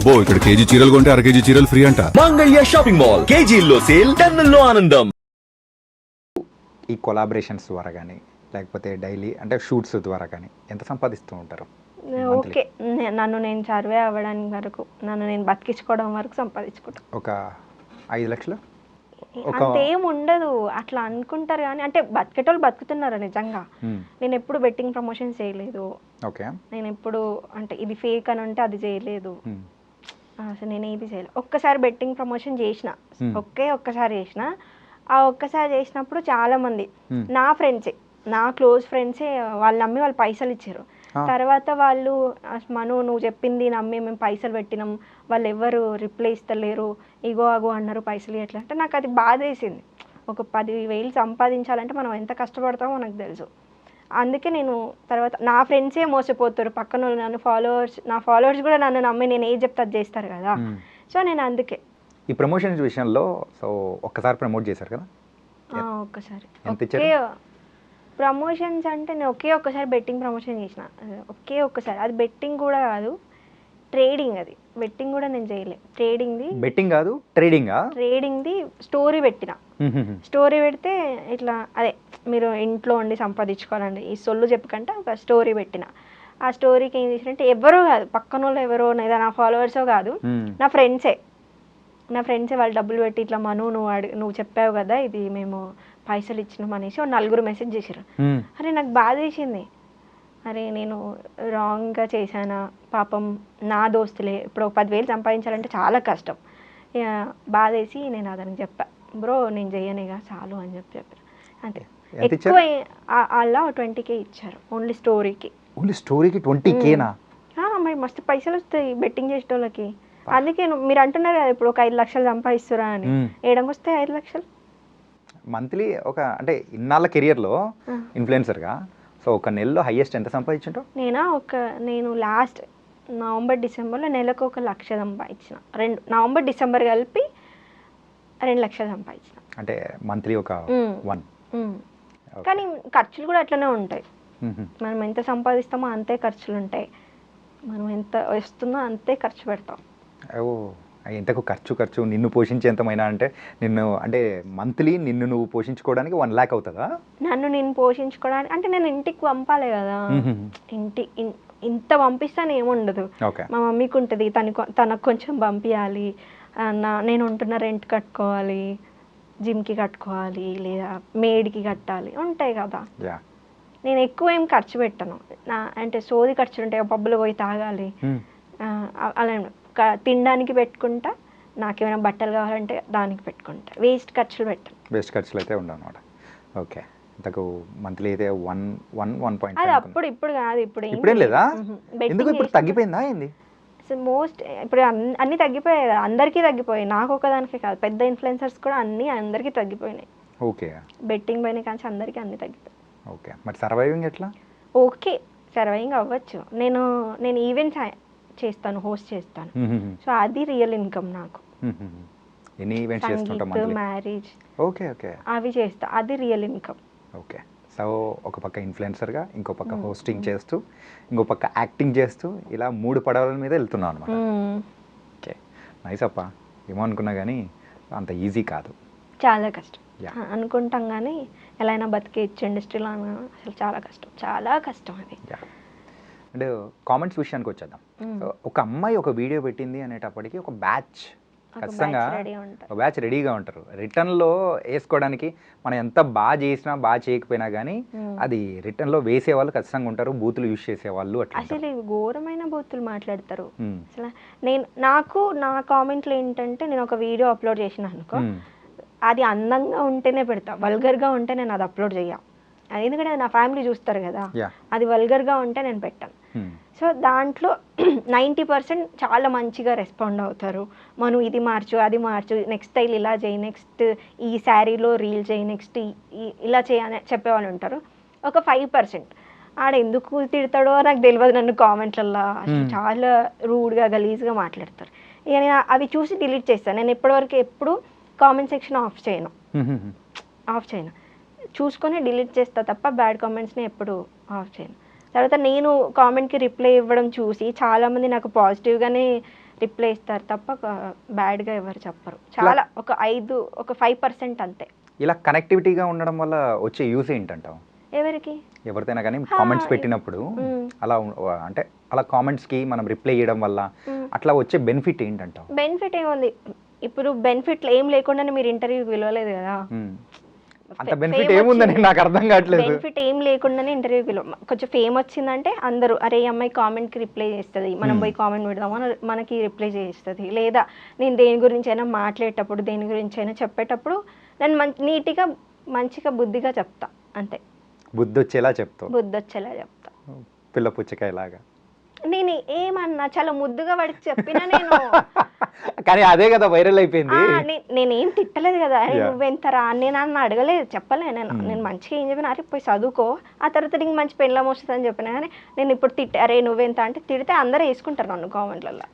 అబ్బో ఇక్కడ కేజీ చీరలు కొంటే అర కేజీ చీరలు ఫ్రీ అంట. మంగళ్య షాపింగ్ మాల్, కేజీల్లో సేల్, టన్నుల్లో ఆనందం. ఈ కొలాబరేషన్స్ ద్వారా కానీ లేకపోతే డైలీ అంటే షూట్స్ ద్వారా కానీ ఎంత సంపాదిస్తూ ఉంటారు? ఓకే, నన్ను నేను సర్వే అవ్వడానికి వరకు, నన్ను నేను బతికించుకోవడం వరకు సంపాదించుకుంటాను. ఒక 5 లక్షలు అంతేం ఉండదు, అట్లా అనుకుంటారు కానీ అంటే బతికేటోళ్ళు బతుకుతున్నారు నిజంగా. నేను ఎప్పుడు బెట్టింగ్ ప్రమోషన్ చేయలేదు. ఓకే, నేను ఎప్పుడు అంటే ఇది ఫేక్ అని అంటే అది చేయలేదు. అసలు నేను ఏది చేయలేదు. ఒక్కసారి బెట్టింగ్ ప్రమోషన్ చేసిన, ఒక్కసారి చేసిన. ఆ ఒక్కసారి చేసినప్పుడు చాలా మంది నా ఫ్రెండ్సే, నా క్లోజ్ ఫ్రెండ్సే వాళ్ళు నమ్మి వాళ్ళు పైసలు ఇచ్చారు. తర్వాత వాళ్ళు మను నువ్వు చెప్పింది నమ్మి మేము పైసలు పెట్టినాం, వాళ్ళు ఎవరు రిప్లై ఇస్తలేరు, ఇగో అగో అన్నారు, పైసలు ఎట్లా అంటే నాకు అది బాధ వేసింది. ఒక 10,000 సంపాదించాలంటే మనం ఎంత కష్టపడతామో నాకు తెలుసు. అందుకే నేను తర్వాత నా ఫ్రెండ్సే మోసపోతారు, పక్కన నన్ను నా ఫాలోవర్స్ కూడా నన్ను నమ్మి నేను ఏది చెప్తే అది చేస్తారు కదా. సో నేను అందుకే ఈ ప్రమోషన్స్ విషయంలో ఒక్కసారి ప్రమోట్ చేశారు కదా, ఒక్కసారి ప్రమోషన్స్ అంటే నేను ఒక్కసారి బెట్టింగ్ ప్రమోషన్ చేసిన, ఒక్కసారి. అది బెట్టింగ్ కూడా కాదు, ట్రేడింగ్. అది బెట్టింగ్ కూడా నేను చేయలే, ట్రేడింగ్ది. బెట్టింగ్ కాదు, ట్రేడింగ్ది స్టోరీ పెట్టిన. స్టోరీ పెడితే ఇట్లా అదే మీరు ఇంట్లో ఉండి సంపాదించుకోవాలండి ఈ సొల్లు చెప్పకంటే ఒక స్టోరీ పెట్టిన. ఆ స్టోరీకి ఏం చేసినట్టే ఎవరో కాదు, పక్కన వాళ్ళు ఎవరో లేదా నా ఫాలోవర్సో కాదు, నా ఫ్రెండ్సే వాళ్ళు డబ్బులు పెట్టి ఇట్లా మను నువ్వు చెప్పావు కదా ఇది మేము పైసలు ఇచ్చినాం అనేసి 4 మెసేజ్ చేశారు. అరే నాకు బాధ వేసింది, అరే నేను రాంగ్గా చేశానా, పాపం నా దోస్తులే. ఇప్పుడు 10,000 సంపాదించాలంటే చాలా కష్టం. బాధ వేసి నేను అతనికి చెప్పా, బ్రో నేను చెయ్యనేగా చాలు అని చెప్పారు. అంతే. ఎక్కువ అలా 20K ఇచ్చారు ఓన్లీ స్టోరీకి. 20Kనా? మరి మస్తు పైసలు వస్తాయి బెట్టింగ్ చేసేటోళ్ళకి. అందుకే మీరు అంటున్నారు కదా ఇప్పుడు ఒక 5 లక్షలు సంపాదిస్తురా అని, ఏడంగా వస్తాయి 5 లక్షలు మంత్లీ. ఒక అంటే ఇన్నాళ్ళ కెరియర్లో ఇన్ఫ్లుయెన్సర్గా సో ఒక నెలలో హైయెస్ట్ ఎంత సంపాదించుంటావు? నేను లాస్ట్ నవంబర్ డిసెంబర్లో నెలకు 1 లక్ష సంపాదించిన. నవంబర్ డిసెంబర్ కలిపి 2 లక్షలు సంపాదించిన. అంటే మంత్లీ ఒక 1. కానీ ఖర్చులు కూడా అట్లనే ఉంటాయి. మనం ఎంత సంపాదిస్తామో అంతే ఖర్చులు ఉంటాయి, మనం ఎంత వస్తుందో అంతే ఖర్చు పెడతాం. ఎంతకు ఖర్చు నిన్ను పోషించేంతమైనా అంటే నిన్ను అంటే మంత్లీ నువ్వు పోషించుకోవడానికి 1 lakh అవుతుందా? నేను పోషించుకోవడానికి అంటే నేను ఇంటికి పంపాలి కదా, ఇంత పంపిస్తాను ఏముండదు. మా మమ్మీకి ఉంటుంది, తనకు కొంచెం పంపించాలి, నేను ఉంటున్న రెంట్ కట్టుకోవాలి, జిమ్కి కట్టుకోవాలి, లేదా మేడ్కి కట్టాలి, ఉంటాయి కదా. నేను ఎక్కువ ఏం ఖర్చు పెట్టను, అంటే సోది ఖర్చులు ఉంటాయి, పబ్బులో పోయి తాగాలి అలా తినడానికి పెట్టుకుంటా, నాకేమైనా బట్టలు కావాలంటే దానికి పెట్టుకుంటా, వేస్ట్ ఖర్చులు పెట్టాను. వేస్ట్ ఖర్చులు అయితే ఉండవు అనమాట. ఓకే, ఇంతకు మంత్లీ అయితే 1.1. అది అప్పుడు ఇప్పుడు కాదు, ఇప్పుడేం లేదా? ఎందుకు ఇప్పుడు తగ్గిపోయిందా ఏంది? ఇప్పుడు అన్నీ తగ్గిపోయాయి కదా, అందరికీ తగ్గిపోయాయి, నాకు ఒకదానికే కాదు, పెద్ద ఇన్ఫ్లుయెన్సర్స్ కూడా అందరికీ తగ్గిపోయినాయి. ఓకే, బెట్టింగ్ పైన కానీ అందరికీ అన్నీ తగ్గిపోయాయి. ఓకే, మరి సర్వైవింగ్ ఎట్లా? ఓకే, సర్వైవింగ్ అవ్వచ్చు. నేను ఈవెంట్స్ చేస్తాను, హోస్ట్ చేస్తాను, సో అది రియల్ ఇన్కమ్ నాకు. ఎన్ని ఈవెంట్స్ చేస్తుంటాం? మ్యారేజ్, ఓకే ఓకే, అవి చేస్తా, అది రియల్ ఇన్కమ్. ఓకే, సో ఒక పక్క ఇన్ఫ్లుయెన్సర్గా, ఇంకో పక్క హోస్టింగ్ చేస్తూ, ఇంకో పక్క యాక్టింగ్ చేస్తూ, ఇలా 3 పడవల మీద వెళ్తున్నావు అనమాట. ఓకే, నైస్ అప్ప. ఏమో అనుకున్నా కానీ అంత ఈజీ కాదు, చాలా కష్టం అనుకుంటాం కానీ ఎలా అయినా బతికేయచ్చు ఇండస్ట్రీలో అసలు చాలా కష్టం అది. అంటే కామెంట్స్ విషయానికి వచ్చేద్దాం. ఒక అమ్మాయి ఒక వీడియో పెట్టింది అనేటప్పటికి ఒక బ్యాచ్ ఖచ్చితంగా ఒక బ్యాచ్ రెడీగా ఉంటారు రిటర్న్లో వేసుకోవడానికి. మనం ఎంత బాగా చేసినా బాగా చేయకపోయినా కానీ అది రిటర్న్లో వేసేవాళ్ళు ఖచ్చితంగా ఉంటారు, బూతులు యూజ్ చేసేవాళ్ళు. అట్లా అసలు ఘోరమైన బూతులు మాట్లాడతారు. అసలు నా కామెంట్లు ఏంటంటే, నేను ఒక వీడియో అప్లోడ్ చేసిన అనుకో, అది అందంగా ఉంటేనే పెడతా, వల్గర్గా ఉంటే నేను అది అప్లోడ్ చేయ. ఎందుకంటే నా ఫ్యామిలీ చూస్తారు కదా, అది వల్గర్గా ఉంటే నేను పెట్టాను. సో దాంట్లో 90% చాలా మంచిగా రెస్పాండ్ అవుతారు. మనం ఇది మార్చు, అది మార్చు, నెక్స్ట్ స్టైల్ ఇలా చేయి, నెక్స్ట్ ఈ శారీలో రీల్ చేయి, నెక్స్ట్ ఇలా చేయని చెప్పేవాళ్ళు ఉంటారు. ఒక 5% ఆడ ఎందుకు తిడతాడో నాకు తెలియదు, నన్ను కామెంట్లలో చాలా రూడ్గా గలీజ్గా మాట్లాడతారు. ఇక నేను అవి చూసి డిలీట్ చేస్తాను. నేను ఎప్పుడు కామెంట్ సెక్షన్ ఆఫ్ చేయను, చూసుకొని డిలీట్ చేస్తా తప్ప బ్యాడ్ కామెంట్స్ని ఎప్పుడు ఆఫ్ చేయను. తర్వాత నేను కామెంట్కి రిప్లై ఇవ్వడం చూసి చాలామంది నాకు పాజిటివ్గానే రిప్లై ఇస్తారు తప్ప బ్యాడ్గా ఎవరు చెప్పరు. చాలా ఒక 5% అంతే. ఇలా కనెక్టివిటీగా ఉండడం వల్ల వచ్చే యూస్ ఏంటంటావు? ఎవరికి? ఎవరితైనా కానీ కామెంట్స్ పెట్టినప్పుడు అలా అంటే అలా కామెంట్స్కి మనం రిప్లై చేయడం వల్ల అట్లా వచ్చే బెనిఫిట్ ఏంటంటావు? బెనిఫిట్ ఏముంది? ఇప్పుడు బెనిఫిట్లు ఏం లేకుండానే మీరు ఇంటర్వ్యూకి పిలవలేదు కదా. అంత బెనిఫిట్ ఏముందని నాకు అర్థం కావట్లేదు. బెనిఫిట్ ఏం లేకుండానే ఇంటర్వ్యూకి కొంచెం ఫేమ్ వచ్చిందంటే అందరూ అరే ఈ అమ్మాయి కామెంట్కి రిప్లై చేస్తుంది, మనం పోయి కామెంట్ పెడదాం మనకి రిప్లై చేస్తుంది. లేదా నేను దేని గురించి అయినా మాట్లాడేటప్పుడు దేని గురించి అయినా చెప్పేటప్పుడు నేను నీట్గా మంచిగా బుద్ధిగా చెప్తా అంతే. బుద్ధి వచ్చేలా చెప్తావు? బుద్ధి వచ్చేలా చెప్తా. పిల్ల పుచ్చకాయలాగా. నేను ఏమన్నా చాలా ముద్దుగా వాడికి చెప్పినా నేను కానీ అదే కదా వైరల్ అయిపోయింది. నేనేం తిట్టలేదు కదా, నువ్వెంతరా నేను అన్న అడగలేదు, చెప్పలే. నేను మంచిగా ఏం చెప్పిన, అరే పోయి చదువుకో ఆ తర్వాత నీకు మంచి పెళ్ళం వస్తుంది అని చెప్పినా. కానీ నేను ఇప్పుడు అరే నువ్వెంత అంటే తిడితే అందరూ వేసుకుంటారు నన్ను కామెంట్లలో.